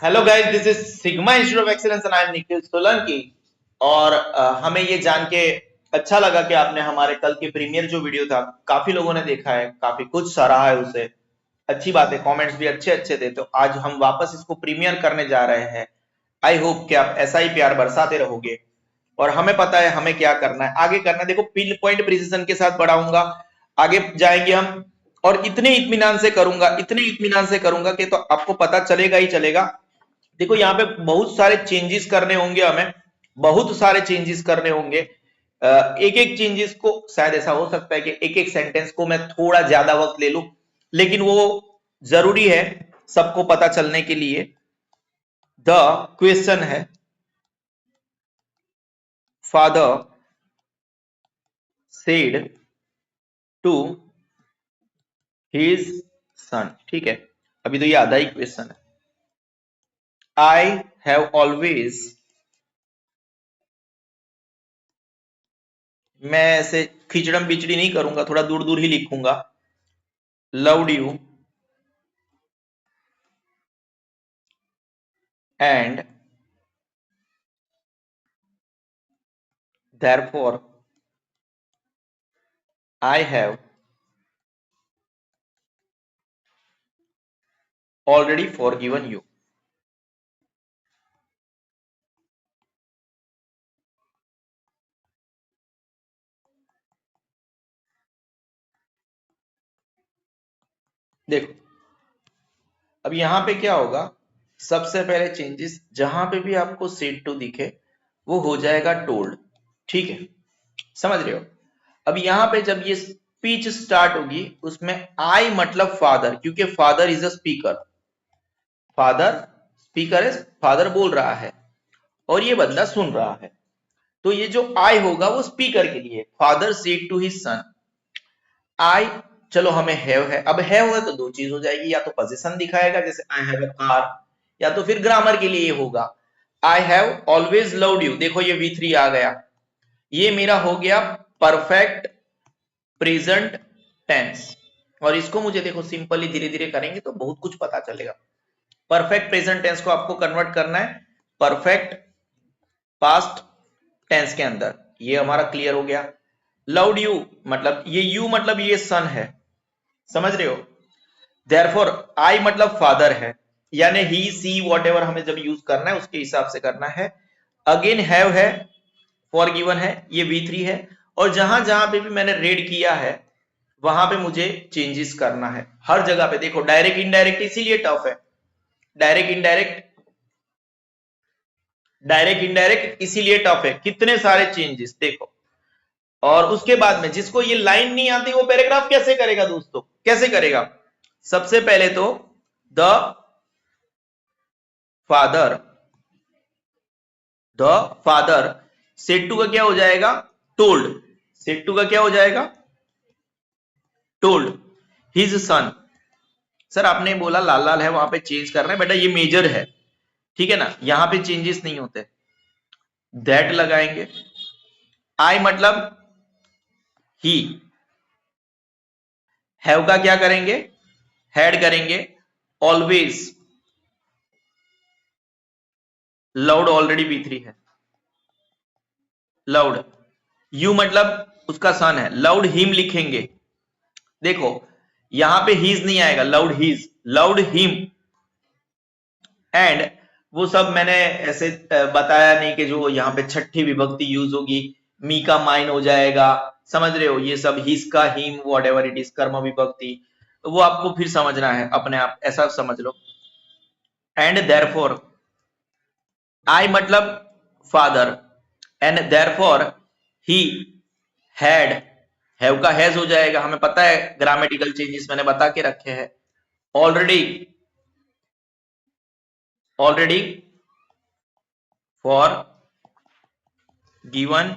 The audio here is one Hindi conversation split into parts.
Hello guys, this is sigma institute of excellence and I am Nikhil Solanki. और हमें ये जान के अच्छा लगा कि आपने हमारे कल के प्रीमियर जो वीडियो था काफी लोगों ने देखा है, काफी कुछ सराहा है उसे। अच्छी बात है, कमेंट्स भी अच्छे अच्छे थे। तो आज हम वापस इसको प्रीमियर करने जा रहे हैं। आई होप कि आप ऐसा ही प्यार बरसाते रहोगे और हमें पता है हमें क्या करना है, आगे करना है। देखो, पिन पॉइंट प्रिसीजन के साथ बढ़ाऊंगा, आगे जाएंगे हम। और इतने इत्मीनान से करूंगा, इतने इत्मीनान से करूंगा कि तो आपको पता चलेगा ही चलेगा। देखो, यहाँ पे बहुत सारे चेंजेस करने होंगे, हमें बहुत सारे चेंजेस करने होंगे। एक एक चेंजेस को शायद ऐसा हो सकता है कि एक एक सेंटेंस को मैं थोड़ा ज्यादा वक्त ले लूं, लेकिन वो जरूरी है सबको पता चलने के लिए। द क्वेश्चन है, father said to his son. ठीक है, अभी तो ये आधा ही क्वेश्चन है। आई हैव ऑलवेज, मैं ऐसे खिचड़म बिचड़ी नहीं करूंगा, थोड़ा दूर दूर ही लिखूंगा। Loved you and therefore I have already forgiven you। देखो, अब यहां पे क्या होगा, सबसे पहले चेंजेस जहां पे भी आपको सेड टू दिखे वो हो जाएगा टोल्ड। ठीक है, समझ रहे हो। अब यहां पे जब ये स्पीच स्टार्ट होगी उसमें आई मतलब फादर, क्योंकि father is a speaker. Father speaker है, फादर बोल रहा है और ये बंदा सुन रहा है। तो ये जो आई होगा वो स्पीकर के लिए, father said to his son. I, चलो हमें हैव है। अब हैव है तो दो चीज हो जाएगी, या तो पोजीशन दिखाएगा जैसे आई हैव अ कार, या तो फिर ग्रामर के लिए ये होगा I have always loved you. देखो ये V3 आ गया, ये मेरा हो गया परफेक्ट प्रेजेंट टेंस। और इसको मुझे देखो सिंपली धीरे धीरे करेंगे तो बहुत कुछ पता चलेगा। परफेक्ट प्रेजेंट टेंस को आपको कन्वर्ट करना है परफेक्ट पास्ट टेंस के अंदर। ये हमारा क्लियर हो गया। लव्ड यू मतलब ये यू मतलब ये सन है, समझ रहे हो। देयरफॉर आई मतलब फादर है, यानी ही सी वॉट एवर हमें जब यूज करना है उसके हिसाब से करना है। अगेन हैव है, फॉरगिवन है, ये V3 है। और जहां जहां पे भी मैंने रेड किया है वहां पे मुझे चेंजेस करना है हर जगह पे। देखो, डायरेक्ट इनडायरेक्ट इसीलिए टफ है, डायरेक्ट इनडायरेक्ट, डायरेक्ट इनडायरेक्ट इसीलिए टफ है। कितने सारे चेंजेस देखो। और उसके बाद में जिसको ये लाइन नहीं आती वो पैराग्राफ कैसे करेगा दोस्तों, कैसे करेगा। सबसे पहले तो the father, the father said to का क्या हो जाएगा, टोल्ड। सेड टू का क्या हो जाएगा, टोल्ड हिज सन। सर आपने बोला लाल लाल है वहां पे चेंज करना है, बेटा ये मेजर है, ठीक है ना, यहां पे चेंजेस नहीं होते। दैट लगाएंगे। आई मतलब ही, हैव का क्या करेंगे, हैड करेंगे। ऑलवेज, लव्ड ऑलरेडी V3 है, लव्ड। यू मतलब उसका सन है, लव्ड हिम लिखेंगे। देखो यहां पे हीज नहीं आएगा, loved his, loved him. And वो सब मैंने ऐसे बताया नहीं कि जो यहाँ पे छठी विभक्ति यूज होगी, मी का माइन हो जाएगा, समझ रहे हो। ये सब हिज का him what ever it is कर्म विभक्ति, तो वो आपको फिर समझना है अपने आप, ऐसा समझ लो। एंड देयरफॉर, आई मतलब father, and therefore he had, have का हैज हो जाएगा, हमें पता है ग्रामेटिकल चेंजेस मैंने बता के रखे हैं। Already, already for given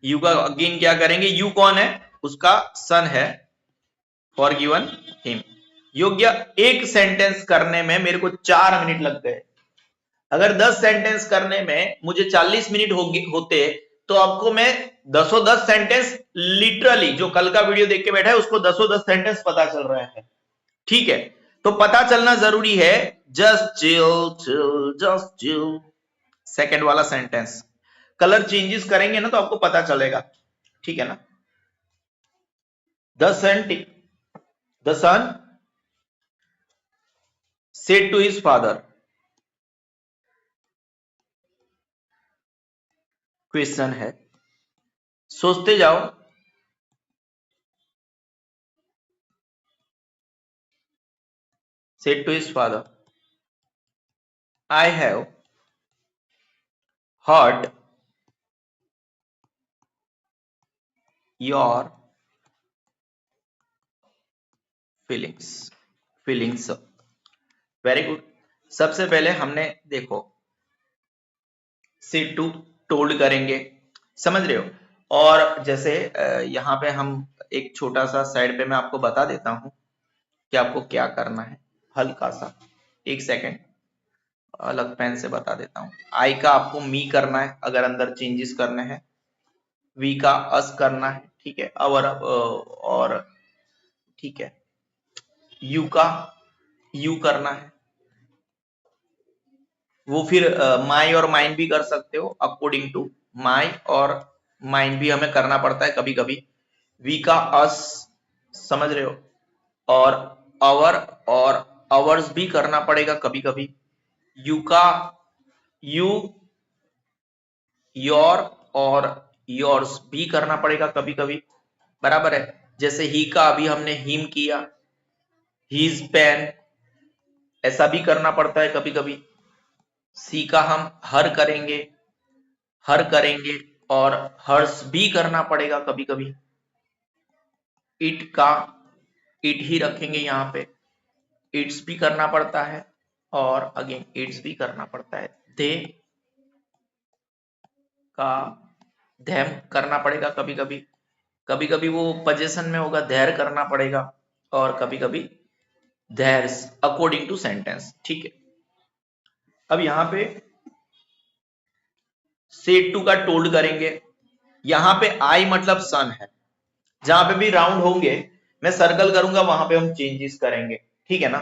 you का अगेन क्या करेंगे, यू कौन है, उसका सन है, फॉर गिवन हिम। योग्य एक सेंटेंस करने में मेरे को 4 मिनट लग गए। अगर 10 सेंटेंस करने में मुझे 40 मिनट होते तो आपको मैं 10 सेंटेंस लिटरली, जो कल का वीडियो देख के बैठा है उसको 10 सेंटेंस पता चल रहा है, ठीक है। तो पता चलना जरूरी है। Just chill chill just chill, second वाला सेंटेंस। कलर चेंजेस करेंगे ना तो आपको पता चलेगा, ठीक है ना। The son said to his father, question है, सोचते जाओ। Said to his father, I have hurt your feelings. Very good. सबसे पहले हमने देखो सेड टू टोल्ड करेंगे, समझ रहे हो। और जैसे यहाँ पे हम एक छोटा सा साइड पे मैं आपको बता देता हूं कि आपको क्या करना है। हल्का सा, एक सेकेंड, अलग पेन से बता देता हूं। आई का आपको मी करना है अगर अंदर चेंजेस करने हैं, वी का अस करना है, ठीक है, और ठीक है, यू का यू करना है। वो फिर माई और माइन भी कर सकते हो, अकॉर्डिंग टू माई और माइन भी हमें करना पड़ता है कभी कभी। वी का अस, समझ रहे हो, और अवर और अवर्स भी करना पड़ेगा कभी कभी। यू का यू, योर और योर्स भी करना पड़ेगा कभी कभी, बराबर है। जैसे ही का अभी हमने हिम किया, हीज पेन, ऐसा भी करना पड़ता है कभी कभी। सी का हम हर करेंगे और हर्ष भी करना पड़ेगा कभी कभी। इट का इट ही रखेंगे यहाँ पे, इट्स भी करना पड़ता है और अगेन इट्स भी करना पड़ता है। दे का धैम करना पड़ेगा कभी कभी, कभी कभी वो पोजीशन में होगा, धैर्य करना पड़ेगा, और कभी कभी धैर्स, अकॉर्डिंग टू सेंटेंस, ठीक है। अब यहाँ पे सेड टू का टोल्ड करेंगे। यहाँ पे आई मतलब सन है, जहां पे भी राउंड होंगे मैं सर्कल करूंगा वहां पे हम चेंजेस करेंगे, ठीक है ना।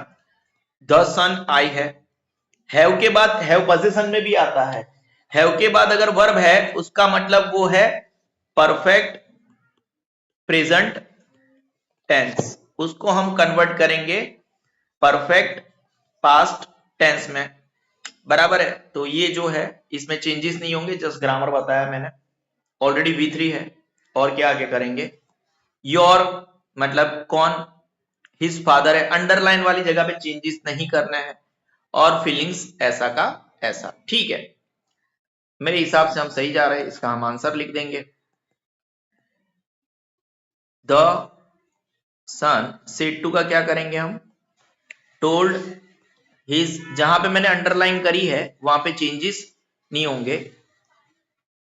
द सन आई है, हैव के बाद हैव पोजीशन में भी आता है। हैव के बाद अगर वर्ब है उसका मतलब वो है परफेक्ट प्रेजेंट टेंस, उसको हम कन्वर्ट करेंगे परफेक्ट पास्ट टेंस में, बराबर है। तो ये जो है इसमें चेंजेस नहीं होंगे, जस्ट ग्रामर बताया मैंने, ऑलरेडी V3 है। और क्या आगे करेंगे, योर मतलब कौन, हिज फादर है, अंडरलाइन वाली जगह पे चेंजेस नहीं करने हैं, और फीलिंग्स ऐसा का ऐसा, ठीक है। मेरे हिसाब से हम सही जा रहे हैं, इसका हम आंसर लिख देंगे। द सन सेड टू का क्या करेंगे हम, टोल्ड हिज, जहां पे मैंने अंडरलाइन करी है वहां पे चेंजेस नहीं होंगे।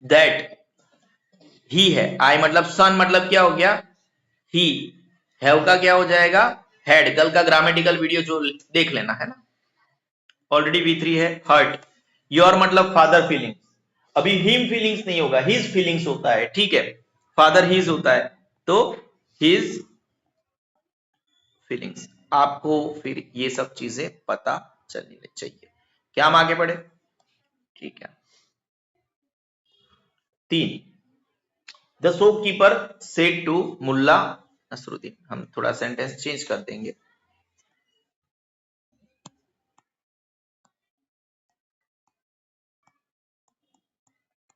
दैट ही है, आई मतलब सन मतलब क्या हो गया, ही। हैव का क्या हो जाएगा, हैड। कल का ग्रामेटिकल वीडियो जो देख लेना है ना, ऑलरेडी V3 है। हर्ट, योर मतलब फादर फीलिंग्स, अभी हिम फीलिंग्स नहीं होगा, हिज फीलिंग्स होता है, ठीक है। फादर हिज होता है तो हिज फीलिंग्स। आपको फिर ये सब चीजें पता चलनी चाहिए। क्या हम आगे बढ़े, ठीक है। 3, the shopkeeper said to Mulla Nasruddin. हम थोड़ा सेंटेंस चेंज कर देंगे।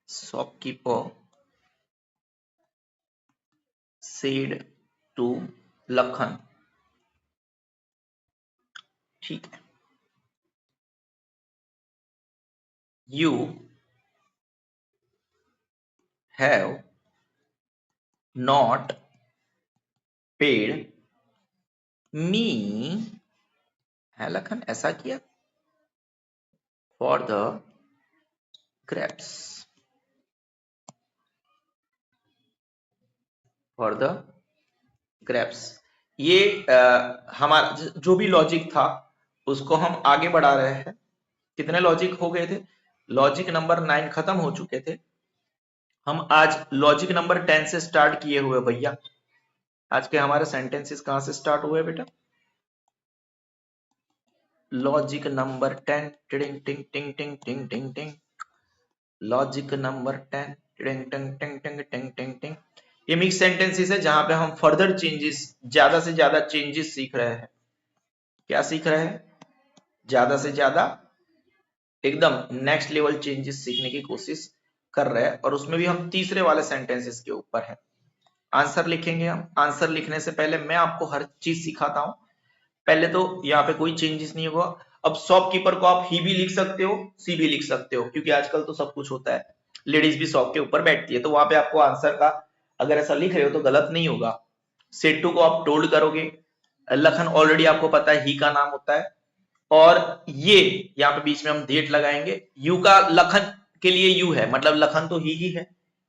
शॉपकीपर सेड टू लखन, ठीक है, you have not paid me, है लखन ऐसा किया, for the grapes, for the grapes. ये हमारा जो भी लॉजिक था उसको हम आगे बढ़ा रहे हैं। कितने लॉजिक हो गए थे, लॉजिक नंबर 9 खत्म हो चुके थे। हम आज लॉजिक नंबर 10 से स्टार्ट किए हुए भैया। आज के हमारे सेंटेंसेस कहां से स्टार्ट हुए बेटा, लॉजिक नंबर 10 टिंग टिंग टिंग टिंग टिंग टिंग टिंग। लॉजिक नंबर 10 टिंग टिंग टिंग टिंग टिंग टिंग टिंग। ये मिक्स सेंटेंसेस है जहां पे हम फर्दर चेंजेस, ज्यादा से ज्यादा चेंजेस सीख रहे हैं। क्या सीख रहे हैं? ज्यादा से ज्यादा एकदम नेक्स्ट लेवल चेंजेस सीखने की कोशिश कर रहे हैं, और उसमें भी हम तीसरे वाले सेंटेंसेस के ऊपर है। आंसर लिखेंगे हम। आंसर लिखने से पहले मैं आपको हर चीज सिखाता हूं। पहले तो यहाँ पे कोई चेंजेस नहीं होगा। अब शॉपकीपर को आप ही भी लिख सकते हो, सी भी लिख सकते हो, क्योंकि आजकल तो सब कुछ होता है। लेडीज भी शॉप के ऊपर बैठती है, तो वहां पे आपको आंसर का अगर ऐसा लिख रहे हो तो गलत नहीं होगा। सेट्टू को आप टोल्ड करोगे। लखन ऑलरेडी आपको पता है ही का नाम होता है। और ये यहाँ पे बीच में हम डेट लगाएंगे। यू का लखन के लिए यू है, मतलब लखन तो ही है।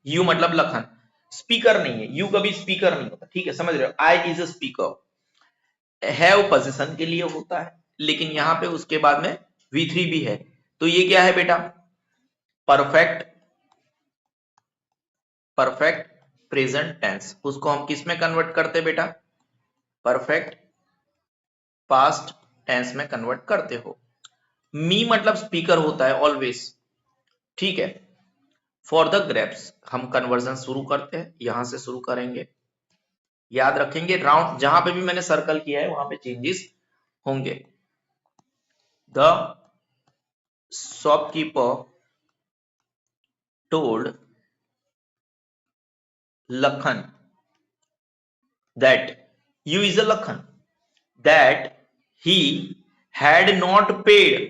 यू मतलब लखन, स्पीकर नहीं है। यू कभी स्पीकर नहीं होता, ठीक है, समझ रहे हो? I is a speaker. Have position के लिए होता है, लेकिन यहां पे उसके बाद में V3 भी है। तो ये क्या है बेटा? Perfect, perfect present tense. उसको हम किस में कन्वर्ट करते बेटा? परफेक्ट पास्ट टेंस में कन्वर्ट करते हो। मी मतलब स्पीकर होता है ऑलवेज, ठीक है। फॉर द ग्रेप्स हम कन्वर्जन शुरू करते हैं, यहां से शुरू करेंगे। याद रखेंगे राउंड जहां पे भी मैंने सर्कल किया है वहां पे चेंजेस होंगे। The shopkeeper told Lakhan that you is a Lakhan, that he had not paid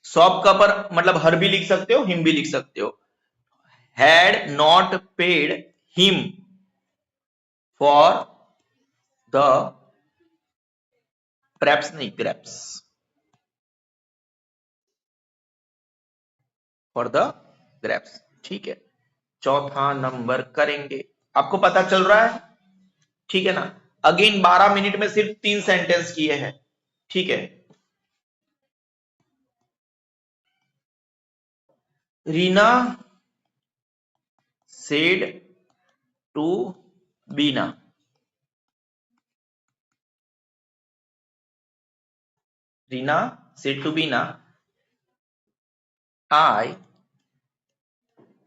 shop का पर मतलब हर भी लिख सकते हो, हिम भी लिख सकते हो। had not paid him for the preps नहीं grapes, for the grapes, ठीक है। चौथा नंबर करेंगे। आपको पता चल रहा है, ठीक है ना? अगेन 12 मिनट में सिर्फ 3 सेंटेंस किए हैं, ठीक है। Reena said to Bina, Rina said to Bina, I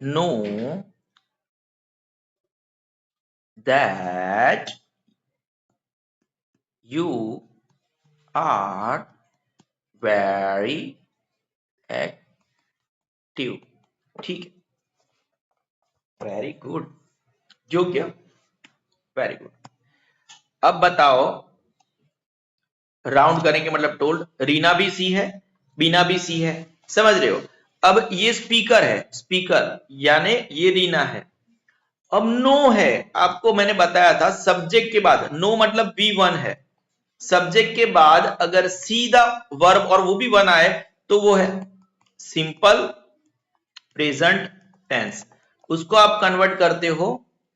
know that you are very active, ठीक है। वेरी गुड, योग्य, वेरी गुड। अब बताओ, राउंड करेंगे मतलब टोल्ड। रीना भी सी है, बीना भी सी है, समझ रहे हो? अब ये स्पीकर है, स्पीकर यानी ये रीना है। अब नो है, आपको मैंने बताया था सब्जेक्ट के बाद नो मतलब V1 है। सब्जेक्ट के बाद अगर सीधा वर्ब और वो भी वन आए तो वो है सिंपल प्रेजेंट टेंस। उसको आप कन्वर्ट करते हो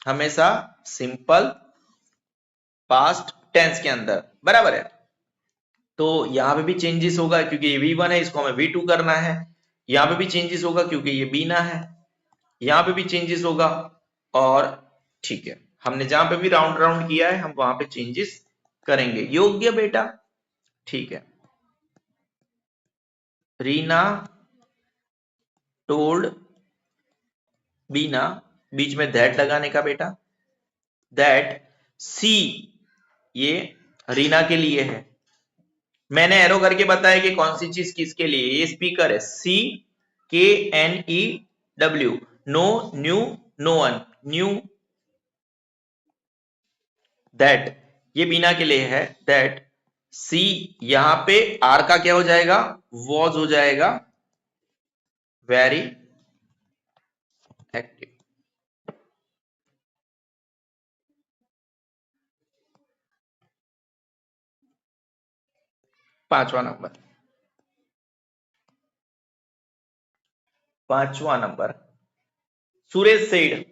हमेशा सिंपल पास्ट टेंस के अंदर, बराबर है। तो यहां पे भी चेंजेस होगा क्योंकि ये V1 है, इसको हमें V2 करना है। यहां पे भी चेंजेस होगा क्योंकि ये बीना है। यहां पे भी चेंजेस होगा, और ठीक है, हमने जहां पे भी राउंड राउंड किया है हम वहां पे चेंजेस करेंगे। योग्य बेटा, ठीक है। रीना टोल्ड बीना, बीच में दैट लगाने का बेटा। दैट सी ये रीना के लिए है। मैंने एरो करके बताया कि कौन सी चीज किसके लिए। ये स्पीकर है, CKNEW, no new no one, new. That ये बीना के लिए है। दैट सी यहां पे आर का क्या हो जाएगा? वॉज हो जाएगा वेरी एक्टिव। पांचवा नंबर, पांचवा number, Suresh Seth,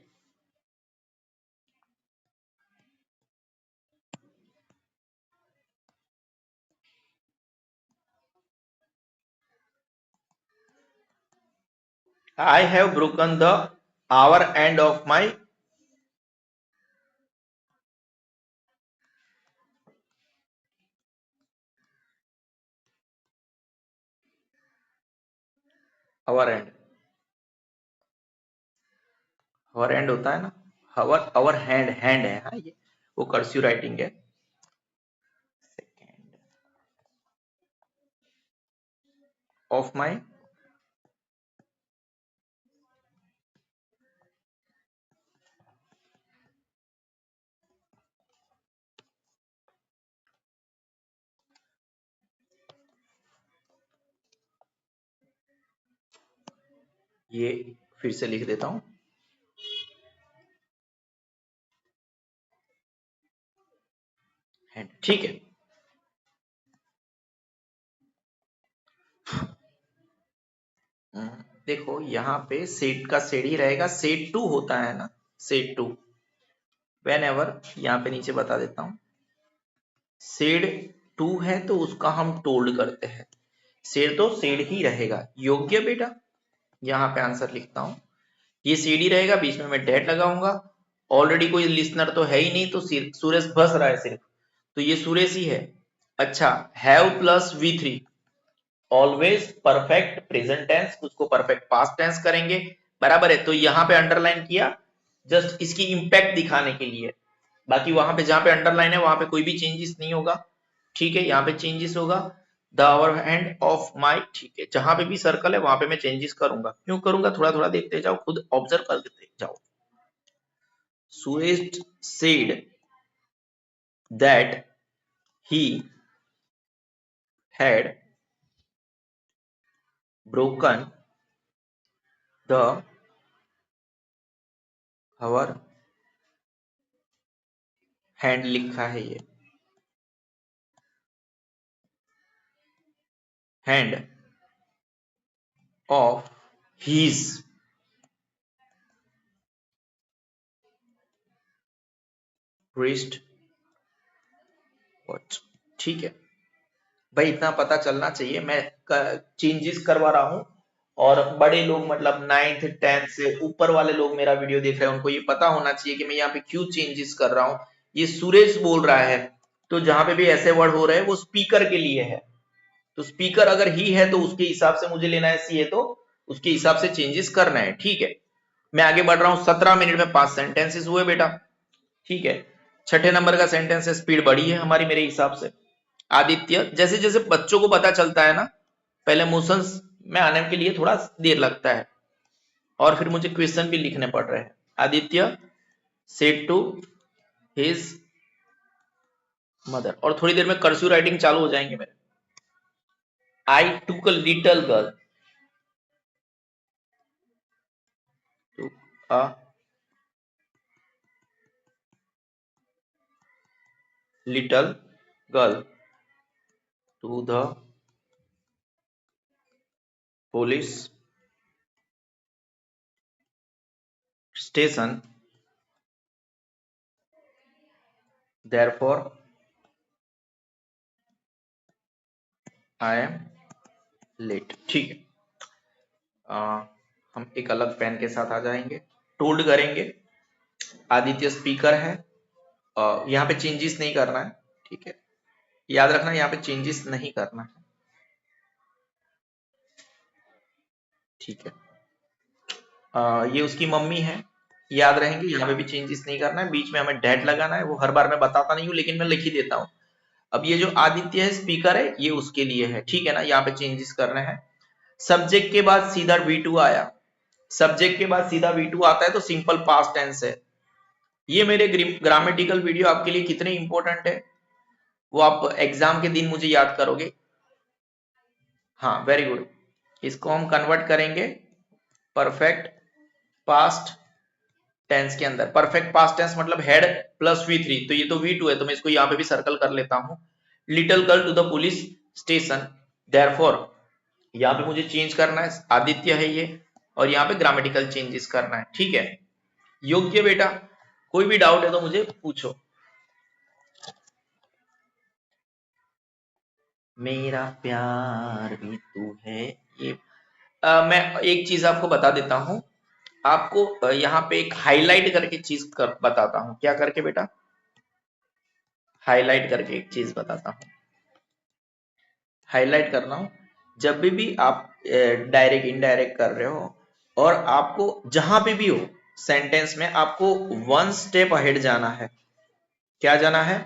I have broken the hour end of my hour end, hour end होता है ना, हवर अवर हैंड, हैंड है हाँ, ये वो कर्सिव राइटिंग है। सेकेंड ऑफ माई ये फिर से लिख देता हूं, हैंड, ठीक है। देखो यहाँ पे सेट का सेड ही रहेगा, सेट टू होता है ना, सेट टू वेन एवर, यहाँ पे नीचे बता देता हूं, सेड टू है तो उसका हम टोल्ड करते हैं, सेड तो सेड ही रहेगा, योग्य बेटा। यहाँ पे आंसर लिखता हूं, ये सेड ही रहेगा, बीच में मैं डेट लगाऊंगा, ऑलरेडी कोई लिसनर तो है ही नहीं, तो सुरेश बस रहा है सिर्फ, तो ये सुरेश ही है। अच्छा, have plus V3, always perfect present tense, उसको परफेक्ट पास्ट टेंस करेंगे, बराबर है। तो यहाँ पे अंडरलाइन किया जस्ट इसकी इंपैक्ट दिखाने के लिए, बाकी वहां पे जहां पे अंडरलाइन है वहां पे कोई भी चेंजेस नहीं होगा, ठीक है। यहाँ पे चेंजेस होगा the our hand of my, ठीक है। जहां पे भी सर्कल है वहां पे मैं चेंजेस करूंगा, क्यों करूंगा, थोड़ा थोड़ा देखते जाओ, खुद ऑब्जर्व करते जाओ। Suresh said that he had broken the our hand लिखा है ये, hand of his wrist watch, ठीक है भाई, इतना पता चलना चाहिए। मैं चेंजेस करवा रहा हूं, और बड़े लोग मतलब 9th 10th से ऊपर वाले लोग मेरा वीडियो देख रहे हैं, उनको ये पता होना चाहिए कि मैं यहाँ पे क्यों चेंजेस कर रहा हूँ। ये सुरेश बोल रहा है, तो जहां पे भी ऐसे वर्ड हो रहे हैं वो स्पीकर के लिए है, तो स्पीकर अगर ही है तो उसके हिसाब से मुझे लेना है, सी है तो उसके हिसाब से चेंजेस करना है, ठीक है। मैं आगे बढ़ रहा हूं, 17 मिनट में 5 सेंटेंसेस हुए बेटा, ठीक है। छठे नंबर का सेंटेंस है, स्पीड बढ़ी है हमारी मेरे हिसाब से। आदित्य, जैसे जैसे बच्चों को पता चलता है ना, पहले मोशंस में आने के लिए थोड़ा देर लगता है, और फिर मुझे क्वेश्चन भी लिखने पड़ रहे हैं। Aditya said to his mother, और थोड़ी देर में कर्सिव राइटिंग चालू हो जाएंगे मेरे। आई टूक a little girl, took a little girl to the police station, therefore I am late, ठीक है। हम एक अलग पेन के साथ आ जाएंगे, टोल्ड करेंगे, आदित्य स्पीकर है, यहाँ पे चेंजेस नहीं करना है, ठीक है, याद रखना यहाँ पे चेंजेस नहीं करना है, ठीक है। ये उसकी मम्मी है, याद रहेंगे, यहाँ पे भी चेंजेस नहीं करना है, बीच में हमें डेट लगाना है, वो हर बार मैं बताता नहीं हूँ लेकिन मैं लिख ही देता हूँ। अब ये जो आदित्य है स्पीकर है, ये उसके लिए है, ठीक है ना, यहाँ पे चेंजेस करने हैं। सब्जेक्ट के बाद सीधा V2 आया, सब्जेक्ट के बाद सीधा V2 आता है तो सिंपल पास्ट टेंस है। ये मेरे ग्रामेटिकल वीडियो आपके लिए कितने इंपॉर्टेंट है वो आप एग्जाम के दिन मुझे याद करोगे। हाँ वेरी गुड, इसको हम कन्वर्ट करेंगे परफेक्ट पास्ट टेंस के अंदर। परफेक्ट पास्ट टेंस मतलब हेड प्लस V3, तो ये तो V2 है, तो मैं इसको यहाँ पे भी सर्कल कर लेता हूँ। Little girl to the police station, therefore यहाँ पे मुझे चेंज करना है, आदित्य है ये, और यहाँ पे ग्रामेटिकल चेंजेस करना है, ठीक है। योग्य बेटा, कोई भी डाउट है तो मुझे पूछो। मेरा प्यार भी तू है, ये मैं एक चीज आपको बता देता हूं, आपको यहाँ पे एक हाईलाइट करके चीज बताता हूं। क्या करके बेटा? हाईलाइट करके एक चीज बताता हूं, हाईलाइट करना हूं। जब भी आप डायरेक्ट इनडायरेक्ट कर रहे हो, और आपको जहां पे भी हो सेंटेंस में आपको वन स्टेप अहेड जाना है। क्या जाना है?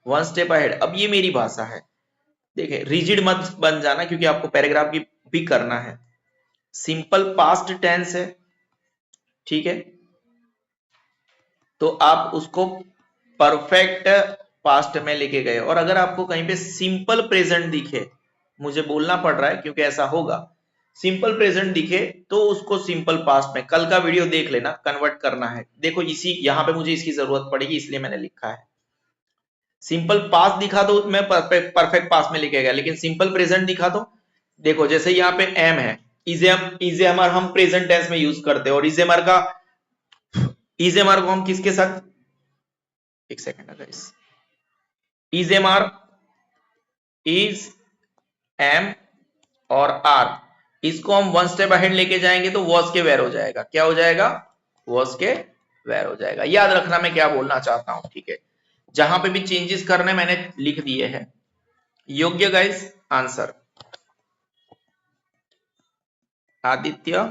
One step ahead. अब ये मेरी भाषा है, देखिए रिजिड मत बन जाना, क्योंकि आपको पैराग्राफ की भी करना है। सिंपल पास्ट टेंस है, ठीक है, तो आप उसको परफेक्ट पास्ट में लेके गए। और अगर आपको कहीं पे सिंपल प्रेजेंट दिखे, मुझे बोलना पड़ रहा है क्योंकि ऐसा होगा, सिंपल प्रेजेंट दिखे तो उसको सिंपल पास्ट में, कल का वीडियो देख लेना, कन्वर्ट करना है। देखो इसी यहां पे मुझे इसकी जरूरत पड़ेगी, इसलिए मैंने लिखा है। सिंपल पास्ट दिखा दो मैं परफेक्ट पास्ट में लिखेगा, लेकिन सिंपल प्रेजेंट दिखा दो, देखो जैसे यहाँ पे एम है, इजेमर हम प्रेजेंट टेंस में यूज करते हैं, और इजेमर को हम किसके साथ, एक सेकेंड गाइस, इजेमर इज एम और आर, इसको हम वन स्टेप अहेड लेके जाएंगे तो वॉज के वेर हो जाएगा। क्या हो जाएगा? वॉज के वेर हो जाएगा। याद रखना मैं क्या बोलना चाहता हूं, ठीक है। जहां पे भी चेंजेस करने मैंने लिख दिए हैं। योग्य guys answer, Aditya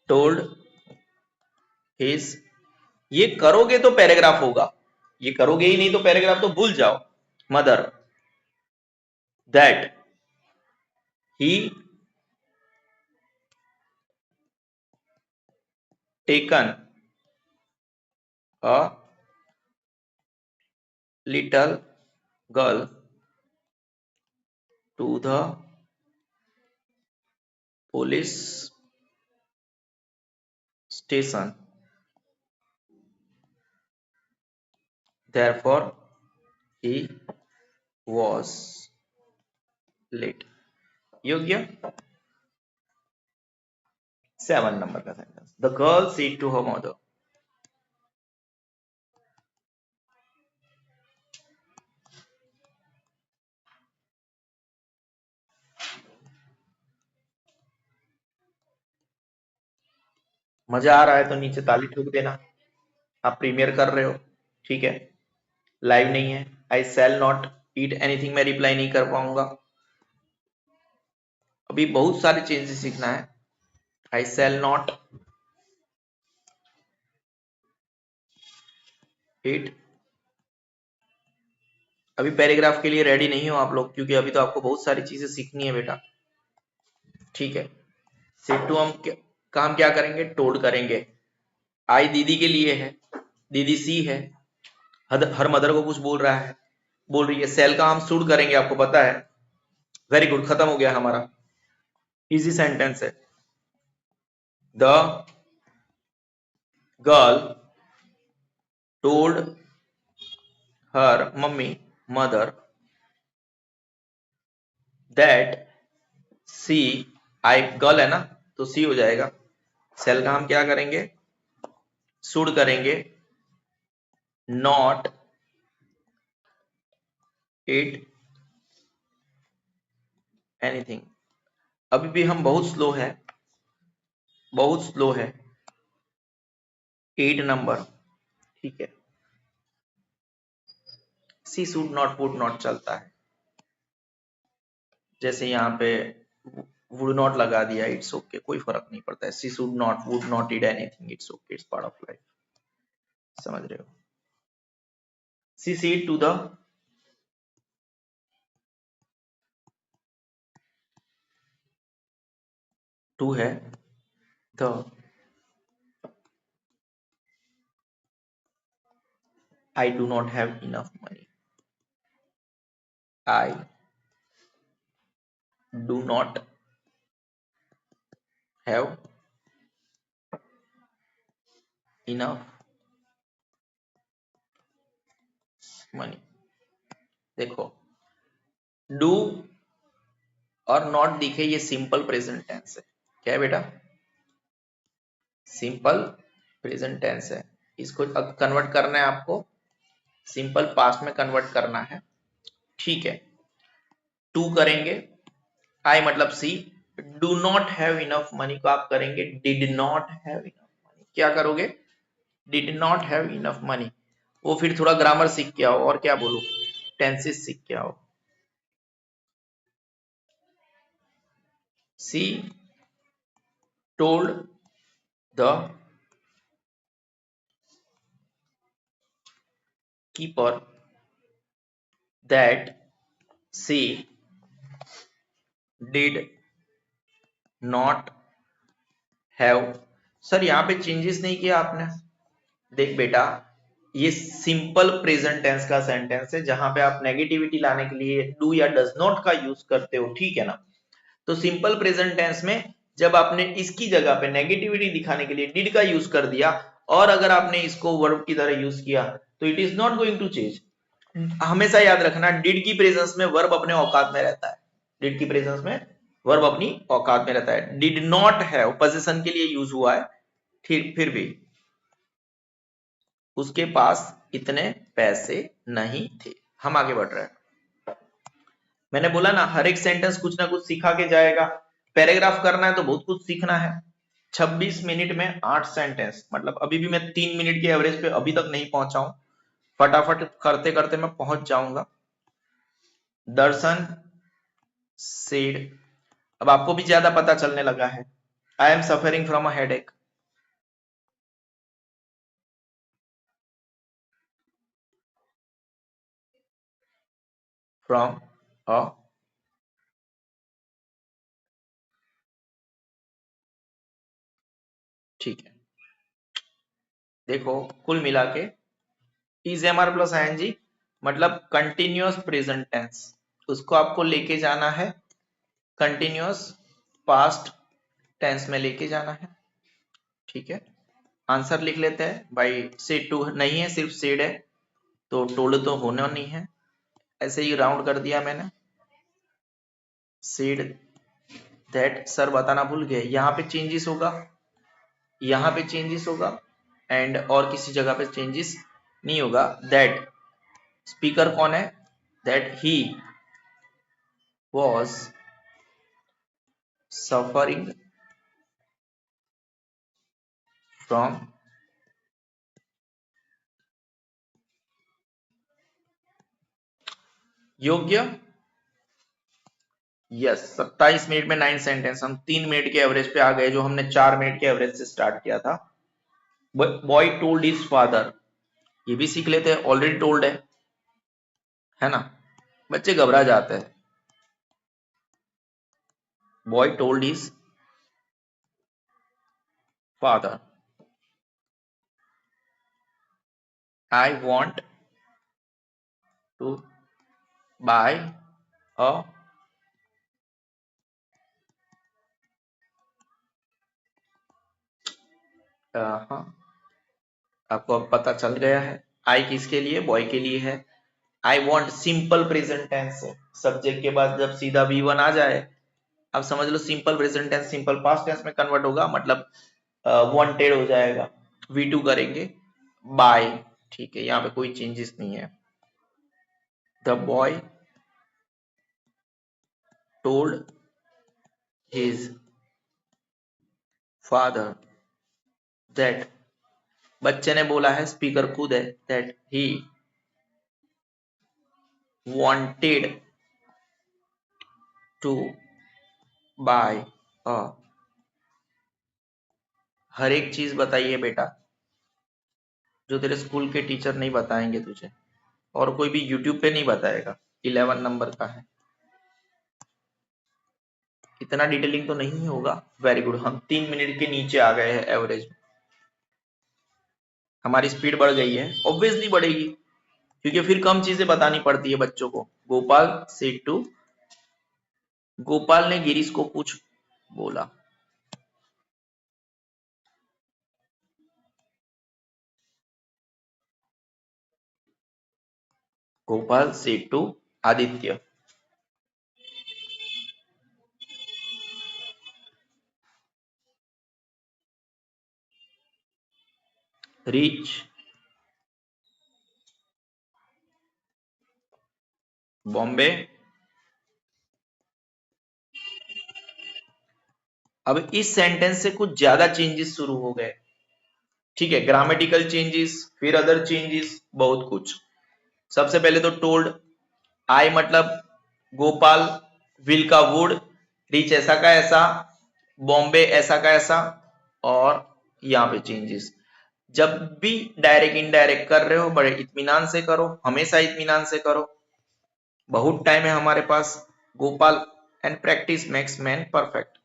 told his, ये करोगे तो पैराग्राफ होगा, ये करोगे ही नहीं तो पैराग्राफ तो भूल जाओ। Mother that he taken a little girl to the police station, therefore he was late। योग्य 7 नंबर का sentence, the girl said to her mother. मजा आ रहा है तो नीचे ताली ठोक देना। आप प्रीमियर कर रहे हो, ठीक है, लाइव नहीं है। आई सेल नॉट ईट एनीथिंग मैं रिप्लाई नहीं कर पाऊंगा, अभी बहुत सारे चेंजेस सीखना है। आई सेल नॉट ईट, अभी पैराग्राफ के लिए रेडी नहीं हो आप लोग, क्योंकि अभी तो आपको बहुत सारी चीजें सीखनी है बेटा, ठीक है। सेट टू हम काम क्या करेंगे, टोल्ड करेंगे। आई दीदी के लिए है, दीदी सी है, हर मदर को कुछ बोल रहा है, बोल रही है। सेल का हम शुड करेंगे, आपको पता है। वेरी गुड, खत्म हो गया हमारा, इजी सेंटेंस है। The girl told her mummy mother that she, I girl है ना तो सी हो जाएगा। सेल का हम क्या करेंगे, शुड करेंगे, नॉट इट एनीथिंग। अभी भी हम बहुत स्लो है, बहुत स्लो है। 8 नंबर, ठीक है। She should not would not चलता है, जैसे यहाँ पे वुड नॉट लगा दिया, इट्स ओके, कोई फर्क नहीं पड़ता है। She should not would not eat anything, it's okay, it's part of life, समझ रहे हो। She said to the, to है the, I do not have enough money, I do not have enough money. देखो डू और नॉट दिखे, ये सिंपल प्रेजेंट टेंस है। क्या है बेटा? सिंपल प्रेजेंट टेंस है। इसको अब कन्वर्ट करना है आपको, सिंपल पास्ट में कन्वर्ट करना है, ठीक है। टू करेंगे, आई मतलब she, do not have enough money को आप करेंगे did not have enough money. क्या करोगे? Did not have enough money. वो फिर थोड़ा ग्रामर सीख के आओ, और क्या बोलूं, टेंसेस सीख के आओ। She told the keeper that she did not have. Sir यहाँ पे चेंजेस नहीं किया आपने। देख बेटा, ये सिंपल प्रेजेंट टेंस का सेंटेंस है जहां पे आप नेगेटिविटी लाने के लिए डू या डज नॉट का यूज करते हो, ठीक है ना। तो सिंपल प्रेजेंट टेंस में जब आपने इसकी जगह पे नेगेटिविटी दिखाने के लिए डिड का यूज कर दिया और अगर आपने इसको वर्ब की तरह यूज किया तो it is not going to change. हमेशा याद रखना, डिड की प्रेजेंस में वर्ब अपने औकात में रहता है। डिड की प्रेजेंस में वर्ब अपनी औकात में रहता है। डिड नॉट हैव पोजीशन के लिए यूज हुआ है, ठीक, फिर भी उसके पास इतने पैसे नहीं थे। हम आगे बढ़ रहे हैं। मैंने बोला ना, हर एक सेंटेंस कुछ ना कुछ सिखा के जाएगा। पैराग्राफ करना है तो बहुत कुछ सीखना है। 26 मिनट में 8 सेंटेंस, मतलब अभी भी मैं 3 मिनट के एवरेज पे अभी तक नहीं पहुंचा हूं। फटाफट करते करते मैं पहुंच जाऊंगा। दर्शन सेड, अब आपको भी ज्यादा पता चलने लगा है। I am suffering from a headache. From a, ठीक है। देखो, कुल मिला के is am are plus I N G मतलब कंटिन्यूअस प्रेजेंट टेंस, उसको आपको लेके जाना है कंटिन्यूअस पास्ट टेंस में लेके जाना है, ठीक है। आंसर लिख लेते हैं भाई। सेड टू नहीं है, सिर्फ सेड है, तो टोल्ड तो होना नहीं है, ऐसे ही राउंड कर दिया मैंने। सेड दैट, सर बताना भूल गए, यहाँ पे चेंजेस होगा, यहाँ पे चेंजेस होगा एंड और किसी जगह पे चेंजेस नहीं होगा। दैट स्पीकर कौन है? That he was suffering from योग्य। यस, 27 मिनट में 9 सेंटेंस। हम 3 मिनट के एवरेज पे आ गए, जो हमने 4 मिनट के एवरेज से स्टार्ट किया था। बॉय टोल्ड हिज फादर, ये भी सीख लेते हैं, ऑलरेडी टोल्ड है ना। बच्चे घबरा जाते हैं। Boy told his father I want to buy a, हाँ, आपको अब पता चल गया है। आई किसके लिए? बॉय के लिए है। I want simple present tense है, सब्जेक्ट के बाद जब सीधा V1 आ जाए, अब समझ लो simple present tense simple past tense में कन्वर्ट होगा, मतलब वांटेड हो जाएगा। V2 करेंगे बाय, ठीक है, यहाँ पे कोई चेंजेस नहीं है। The boy told his father that, बच्चे ने बोला है, स्पीकर खुद है, that he wanted to buy a. हर एक चीज बताइए बेटा जो तेरे स्कूल के टीचर नहीं बताएंगे तुझे, और कोई भी यूट्यूब पे नहीं बताएगा। 11 नंबर का है, इतना डिटेलिंग तो नहीं होगा। वेरी गुड, हम 3 मिनट के नीचे आ गए हैं एवरेज। हमारी स्पीड बढ़ गई है, ऑब्वियसली बढ़ेगी क्योंकि फिर कम चीजें बतानी पड़ती है बच्चों को। गोपाल सेड टू, गोपाल ने गिरीश को कुछ बोला। Gopal said to Aditya. Reach Bombay. अब इस सेंटेंस से कुछ ज्यादा चेंजेस शुरू हो गए, ठीक है। ग्रामेटिकल चेंजेस, फिर अदर चेंजेस, बहुत कुछ। सबसे पहले तो टोल्ड, आई मतलब गोपाल, विल का वुड, रीच ऐसा का ऐसा, बॉम्बे ऐसा का ऐसा, और यहाँ पे चेंजेस। जब भी डायरेक्ट इनडायरेक्ट कर रहे हो बड़े इत्मीनान से करो, हमेशा इत्मीनान से करो। बहुत टाइम है हमारे पास। Gopal and practice makes man perfect.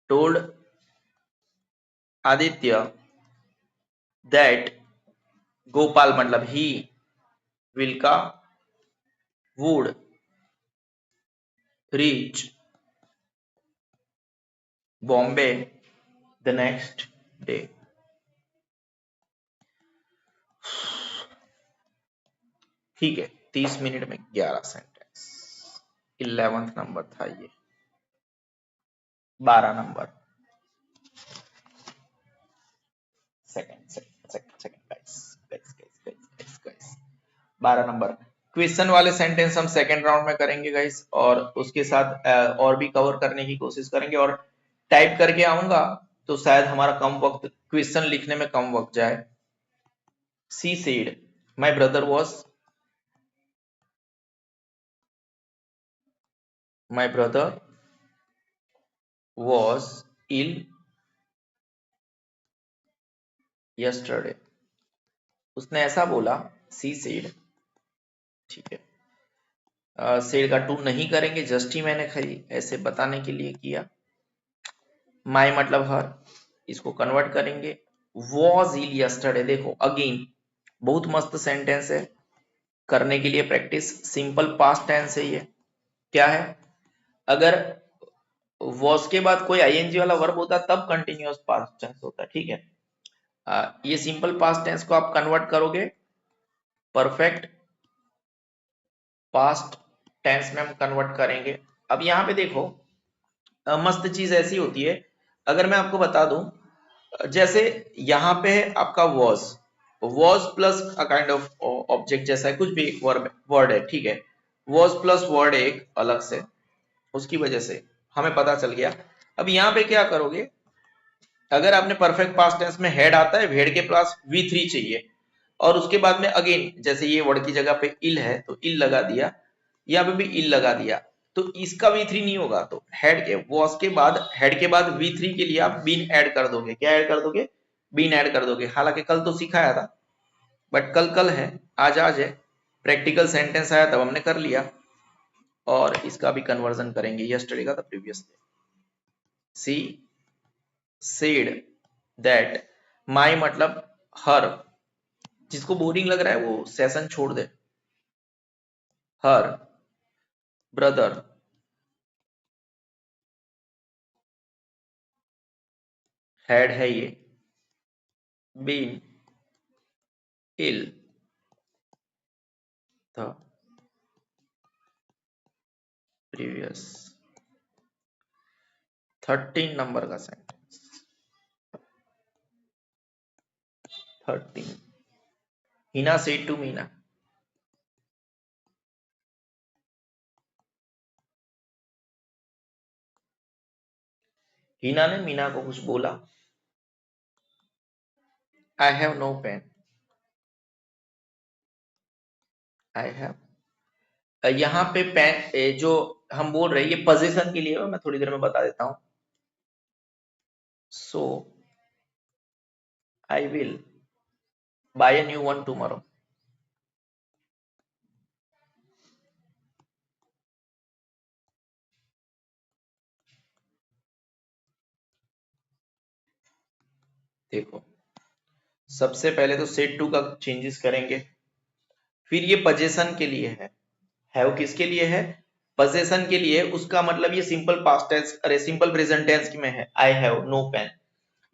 Told Aditya that Gopal मतलब ही विल का would reach Bombay the next day. ठीक है, 30 मिनट में 11 सेंटेंस। 11th नंबर था ये। 12 number. Second second second second guys guys guys guys guys 12 number. Question वाले सेंटेंस हम सेकंड राउंड में करेंगे गाइस, और उसके साथ और भी कवर करने की कोशिश करेंगे, और टाइप करके आऊंगा तो शायद हमारा कम वक्त, क्वेश्चन लिखने में कम वक्त जाए। She said my brother was, my brother was ill yesterday। उसने ऐसा बोला, सी सेड। ठीक है, सेड का टू नहीं करेंगे, जस्ट ही मैंने खाली ऐसे बताने के लिए किया। माय मतलब हर, इसको कन्वर्ट करेंगे। was ill yesterday, देखो अगेन बहुत मस्त सेंटेंस है, करने के लिए प्रैक्टिस। सिंपल पास्ट टेंस है ये। क्या है, अगर was के बाद कोई आईएनजी वाला वर्ब होता तब कंटिन्यूअस पास्ट टेंस होता। ठीक है, ये सिंपल पास्ट टेंस को आप कन्वर्ट करोगे परफेक्ट पास्ट टेंस में, हम कन्वर्ट करेंगे। अब यहाँ पे देखो, मस्त चीज ऐसी होती है, अगर मैं आपको बता दूं, जैसे यहाँ पे है आपका was plus a kind of object जैसा है, कुछ भी वर्ब वर्ड है। ठीक है, वॉज प्लस वर्ड एक अलग से, उसकी वजह से हमें पता चल गया। अब यहाँ पे क्या करोगे, अगर आपने परफेक्ट पास्ट टेंस में हेड आता है, हेड के पास V3 चाहिए, और उसके बाद में अगेन जैसे ये वर्ड की जगह पे इल है तो इल लगा दिया, यहाँ पे भी इल लगा दिया, तो इसका V3 नहीं होगा। तो हेड के वॉस के बाद, हेड के बाद V3 के लिए आप बीन ऐड कर दोगे। क्या ऐड कर दोगे, बीन ऐड कर दोगे। हालांकि कल तो सिखाया था, बट कल कल है, आज आज है। प्रैक्टिकल सेंटेंस आया तब हमने कर लिया, और इसका भी कन्वर्जन करेंगे यस्टरडे का, the previous day. She said that, my मतलब हर, जिसको बोरिंग लग रहा है वो सेशन छोड़ दे। हर ब्रदर हैड है ये, been ill the previous. 13 number का sentence. 13 Hina said to Meena, Hina ने मीना को कुछ बोला। I have no pen, I have, यहाँ पे पेन जो हम बोल रहे हैं ये पोजीशन के लिए है, मैं थोड़ी देर में बता देता हूं। So I will buy a new one tomorrow. देखो, सबसे पहले तो सेट टू का चेंजेस करेंगे, फिर ये पोजीशन के लिए है। हैव किसके लिए है, पोजीशन के लिए। उसका मतलब ये सिंपल पास्ट टेंस, अरे सिंपल प्रेजेंट टेंस में है। आई हैव नो पेन,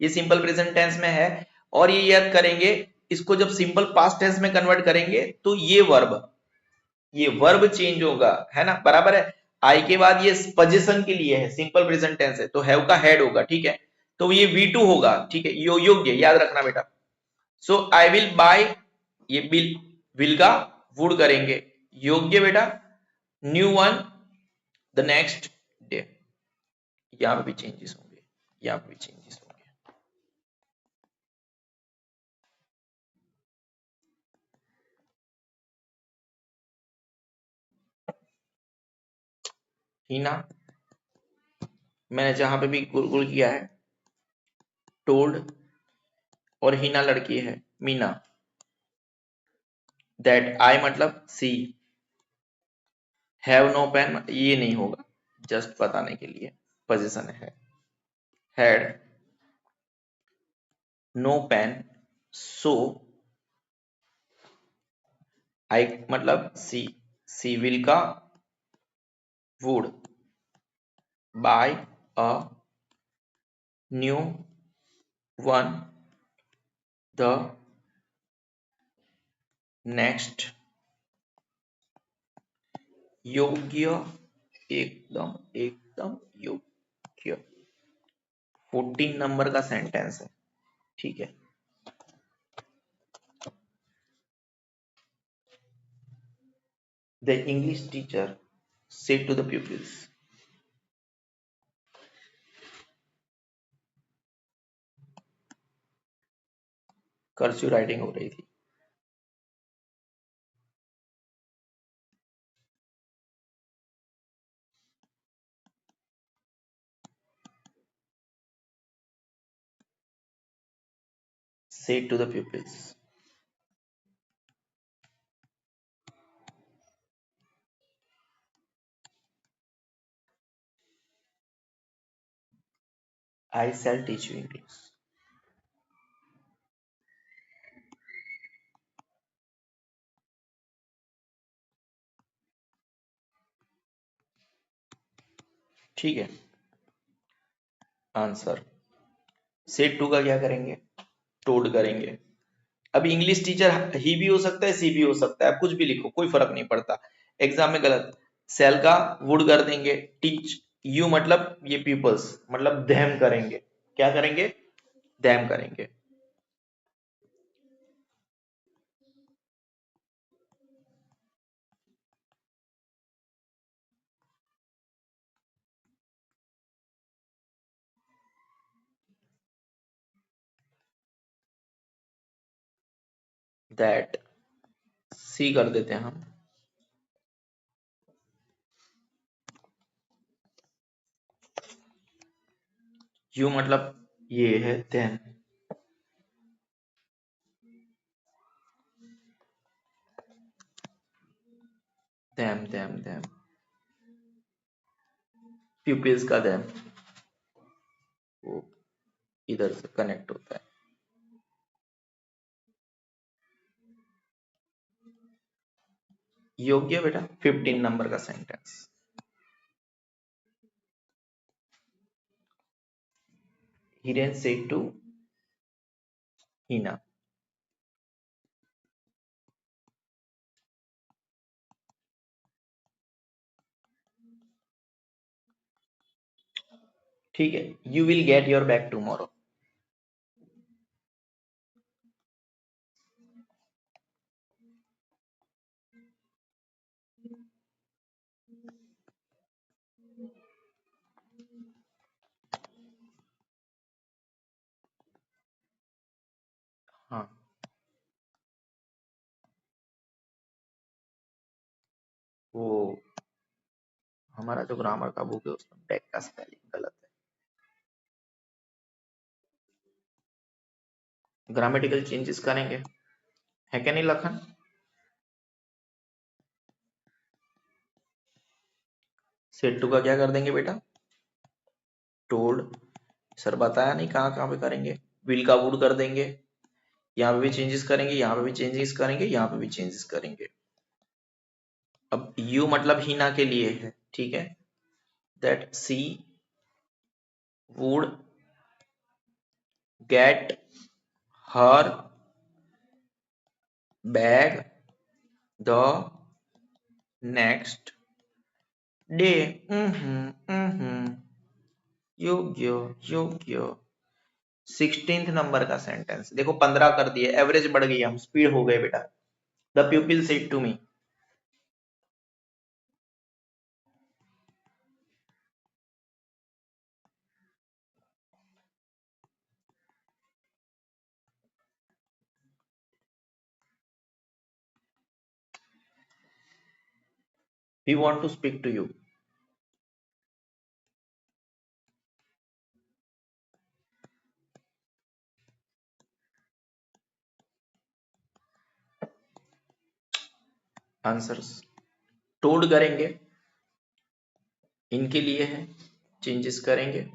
ये सिंपल प्रेजेंट टेंस में है। और ये याद करेंगे, इसको जब सिंपल पास्ट टेंस में कन्वर्ट करेंगे तो ये वर्ब चेंज होगा, है ना, बराबर है। आई के बाद ये पोजीशन के लिए है, सिंपल प्रेजेंट टेंस है तो हैव का हेड होगा। ठीक है, तो ये V2 होगा। ठीक है, योग्य याद रखना बेटा। सो आई विल बाय, ये विल का वुड करेंगे, योग्य बेटा। New one the next day, यहाँ पे भी चेंजेस होंगे, यहाँ पे भी चेंजेस होंगे। हीना मैंने जहां पे भी गुलगुल किया है, टोल्ड, और हिना लड़की है, मीना, दैट आई मतलब सी, हैव नो पेन ये नहीं होगा, जस्ट बताने के लिए, पोजीशन है, हैड नो पेन, सो आई मतलब सी विल का would buy a new one the next योग्य, एकदम एकदम योग्य, 14 नंबर का सेंटेंस है, ठीक है। The English teacher said to the pupils, cursive writing हो रही थी, said to the pupils, I shall teach you English। ठीक है, आंसर सेड टू का क्या करेंगे, टोड करेंगे। अब इंग्लिश टीचर ही भी हो सकता है, सी भी हो सकता है, आप कुछ भी लिखो, कोई फर्क नहीं पड़ता, एग्जाम में गलत। सेल का वुड कर देंगे, टीच, यू मतलब ये पीपल्स मतलब देम करेंगे, क्या करेंगे, देम करेंगे। दैट सी कर देते हैं हम, यू मतलब ये है them, them them them, pupils का देम, वो इधर से कनेक्ट होता है। योग्य बेटा 15 नंबर का sentence, Hiren said to Hina. ठीक है, you will get your bag tomorrow. हाँ, वो हमारा जो ग्रामर का बुक है उसमें बैग का स्पेलिंग गलत है, ग्रामेटिकल चेंजेस करेंगे, है क्या नहीं लखन। सेड टू का क्या कर देंगे बेटा, टोल्ड, सर बताया नहीं कहाँ कहाँ पे करेंगे, विल का वुड कर देंगे, यहाँ पे भी चेंजेस करेंगे, यहाँ पे भी चेंजेस करेंगे, यहाँ पे भी चेंजेस करेंगे। अब यू मतलब हिना के लिए है, ठीक है, that she would get her bag the next day. योग्य योग्य। 16th नंबर का सेंटेंस देखो, 15 कर दिए, एवरेज बढ़ गई, हम स्पीड हो गए बेटा। The people said to me, we want to speak to you. Answers told करेंगे, इनके लिए है, चेंजेस करेंगे।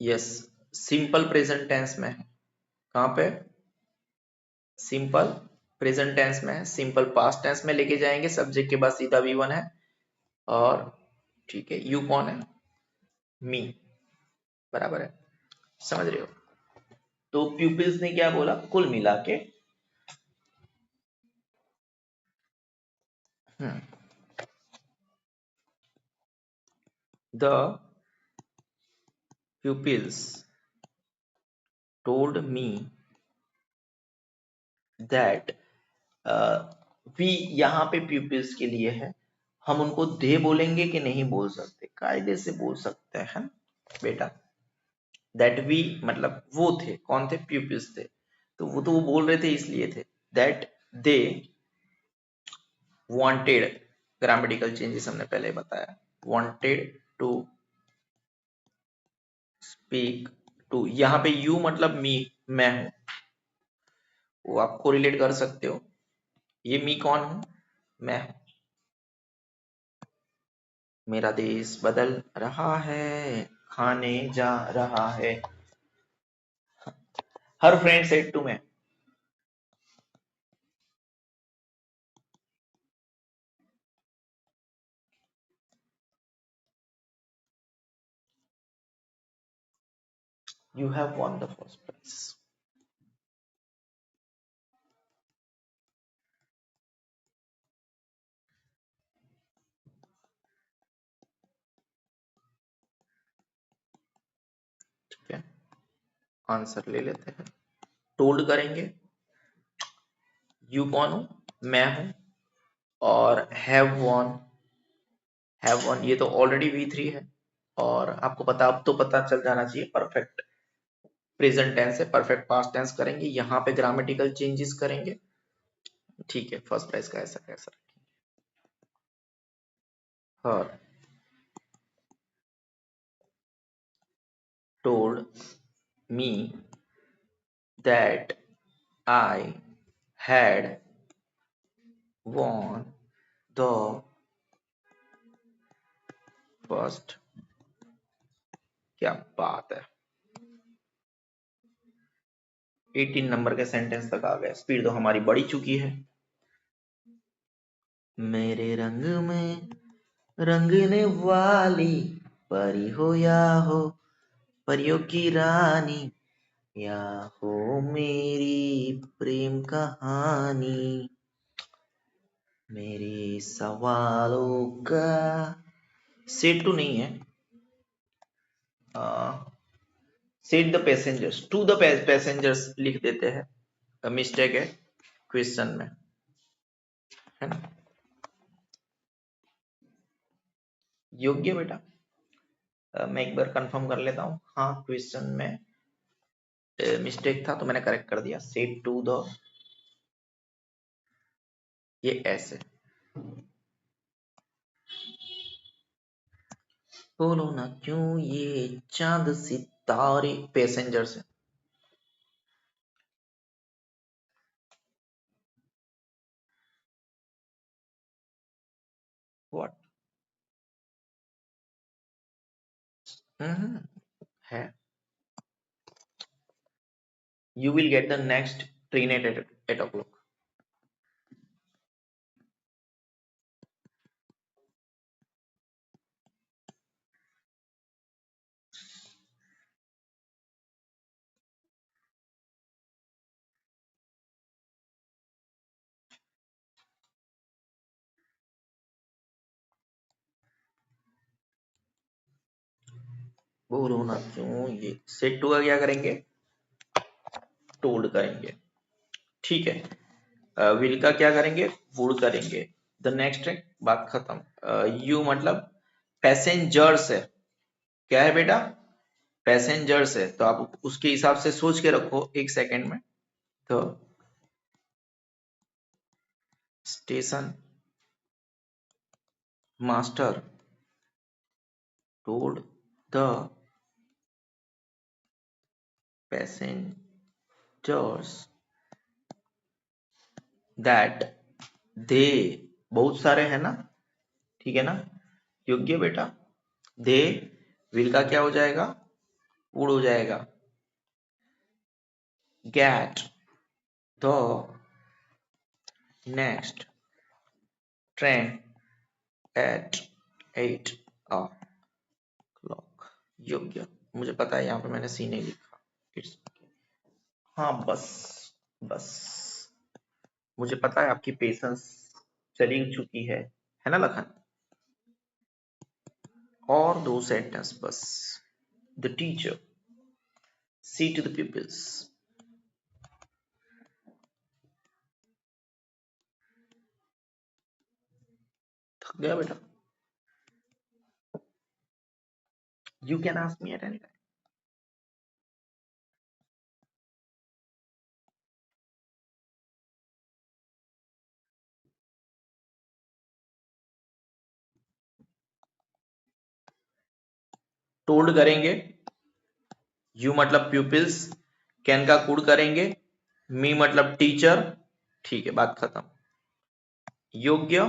यस, सिंपल प्रेजेंट टेंस में है। कहां पे? सिंपल प्रेजेंट टेंस में है। सिंपल पास्ट टेंस में लेके जाएंगे, सब्जेक्ट के बाद सीधा V1 है। और ठीक है, यू कौन है? मी, बराबर है। समझ रहे हो? तो प्यूपिल्स ने क्या बोला कुल मिला के? The pupils told me that we यहाँ पे pupils के लिए है, हम उनको दे बोलेंगे कि नहीं बोल सकते? कायदे से बोल सकते हैं बेटा। दैट वी मतलब वो थे, कौन थे? pupils थे। तो वो बोल रहे थे इसलिए थे that they wanted, grammatical changes हमने पहले बताया, वांटेड टू स्पीक टू। यहाँ पे यू मतलब मी, मैं हूं, वो आपको रिलेट कर सकते हो। ये मी कौन हूं? मैं हूं। मेरा देश बदल रहा है, खाने जा रहा है। Her friend said to me. You have won the first prize. ठीक है, आंसर ले लेते हैं। टोल्ड करेंगे, यू कौन हूं? मैं हूं। और हैव वॉन ये तो ऑलरेडी V3 है। और आपको पता, अब तो पता चल जाना चाहिए, परफेक्ट प्रेजेंट टेंस है, परफेक्ट पास्ट टेंस करेंगे, यहाँ पे ग्रामेटिकल चेंजेस करेंगे। ठीक है, फर्स्ट प्राइज का ऐसा कैसा हर told me that I had won the first। क्या बात है, 18 नंबर के सेंटेंस तक आ गए, स्पीड तो हमारी बढ़ी चुकी है। मेरे रंग में रंगने वाली परी हो या हो परियों की रानी, या हो मेरी प्रेम कहानी, मेरे सवालों का सेट टू नहीं है, said the passengers to the passengers लिख देते हैं, मिस्टेक है क्वेश्चन में, है ना? योग्य बेटा, मैं एक बार कंफर्म कर लेता हूँ। हाँ, क्वेश्चन में मिस्टेक था तो मैंने करेक्ट कर दिया, सेट टू द, ये ऐसे। बोलो ना क्यों ये चांद सितारे पैसेंजर्स है। व्हाट? है। You will get the next train at 8 o'clock. बोलो ना क्यों ये सेट टू का क्या करेंगे? टोल्ड करेंगे। ठीक है, विल का क्या करेंगे? वुड करेंगे। द नेक्स्ट है, बात खत्म। यू मतलब पैसेंजर्स है। क्या है बेटा? पैसेंजर्स है, तो आप उसके हिसाब से सोच के रखो एक सेकेंड में। तो station master told the passengers that they बहुत सारे हैं ना, ठीक है ना, योग्य बेटा, दे विल का क्या हो जाएगा, वुड हो जाएगा, get the next train eight 8 o'clock, योग्य, मुझे पता है यहाँ पे मैंने सी नहीं लिखा, इट्स हाँ बस बस, मुझे पता है आपकी पेशेंस चली चुकी है ना लखन, और 2 सेंटेंस बस, the teacher see to the peoples, थक गया बेटा, you can ask me at any time. Told करेंगे, यू मतलब प्यूपिल्स, कैन का कुड करेंगे, मी मतलब टीचर, ठीक है बात खत्म, योग्य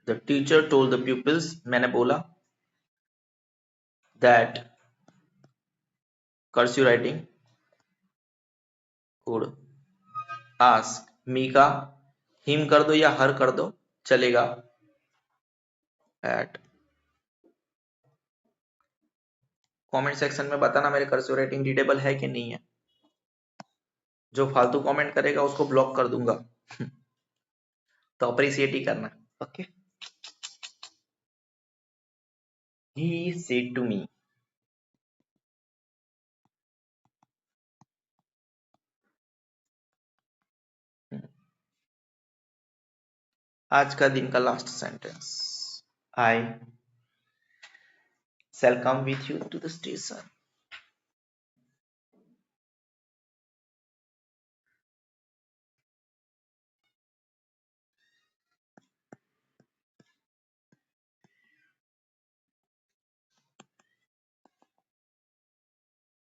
the teacher told the pupils, मैंने बोला that cursive writing could ask, me का हिम कर दो या हर कर दो चलेगा, एट, कमेंट सेक्शन में बताना मेरे कर्सिव राइटिंग रीडेबल है कि नहीं है, जो फालतू कमेंट करेगा उसको ब्लॉक कर दूंगा तो अप्रिशिएट ही करना, okay. He said to me, आज का दिन का last sentence, I shall come with you to the station,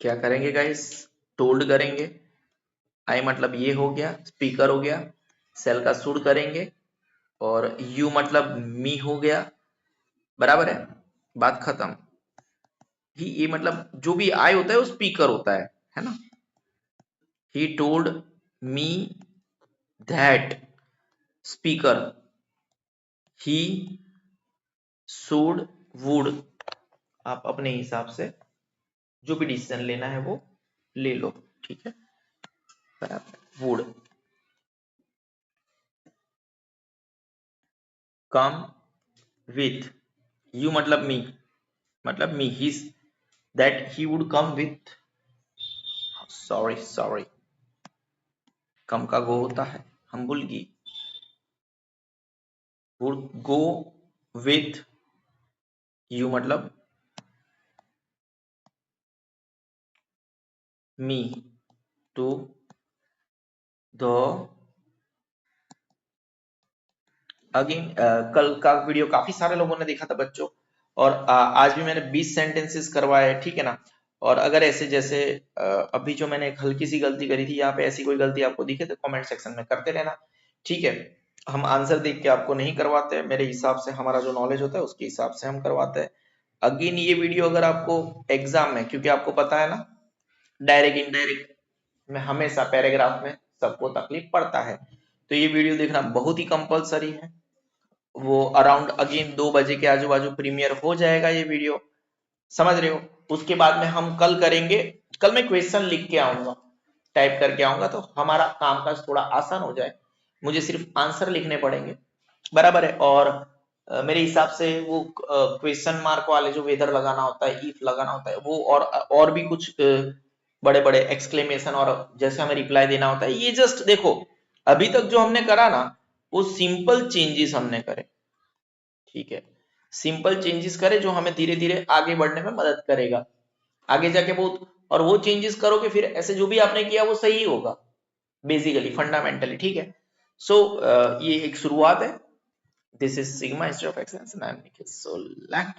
क्या करेंगे गाइस, टोल्ड करेंगे, आई मतलब ये हो गया, स्पीकर हो गया, सेल का शुड करेंगे, और यू मतलब मी हो गया, बराबर है, बात खत्म। ही ये मतलब जो भी आई होता है वो स्पीकर होता है ना, he told me that speaker, he should would, आप अपने हिसाब से जो भी डिसीजन लेना है वो ले लो, ठीक है, बराबर, वुड कम विथ, यू मतलब me, his that he would come with, sorry come का गो होता है, हम भूल गई, वुड गो विथ, यू मतलब मी टू द, अगेन कल का वीडियो काफी सारे लोगों ने देखा था बच्चों, और आज भी मैंने 20 सेंटेंसेस करवाए, ठीक है ना, और अगर ऐसे जैसे अभी जो मैंने एक हल्की सी गलती करी थी, यहाँ पे ऐसी कोई गलती आपको दिखे तो कमेंट सेक्शन में करते रहना, ठीक है, हम आंसर देख के आपको नहीं करवाते, मेरे हिसाब से हमारा जो नॉलेज होता है उसके हिसाब से हम करवाते हैं। अगेन ये वीडियो अगर आपको एग्जाम में, क्योंकि आपको पता है ना डायरेक्ट इनडायरेक्ट में हमेशा पैराग्राफ में सबको तकलीफ पड़ता है, तो ये वीडियो देखना बहुत ही कंपलसरी है, वो अराउंड अगेन 2 बजे के आजू बाजू प्रीमियर हो जाएगा ये वीडियो, समझ रहे हो, उसके बाद में हम कल करेंगे, कल मैं क्वेश्चन लिख के आऊंगा, टाइप करके आऊंगा, तो हमारा काम काज थोड़ा आसान हो जाए, मुझे सिर्फ आंसर लिखने पड़ेंगे, बराबर है, और मेरे हिसाब से वो क्वेश्चन मार्क वाले जो वेदर लगाना होता है, इफ लगाना होता है, वो और भी कुछ बड़े बड़े एक्सक्लेमेशन, और जैसे हमें रिप्लाई देना होता है, ये जस्ट देखो अभी तक जो हमने करा ना वो सिंपल चेंजेस हमने करे, ठीक है, सिंपल चेंजेस करे जो हमें धीरे धीरे आगे बढ़ने में मदद करेगा, आगे जाके बहुत, और वो चेंजेस करोगे फिर ऐसे जो भी आपने किया वो सही होगा, बेसिकली फंडामेंटली, ठीक है, सो ये एक शुरुआत है, This is Sigma Institute of Excellence and I am Nikhil Solanki.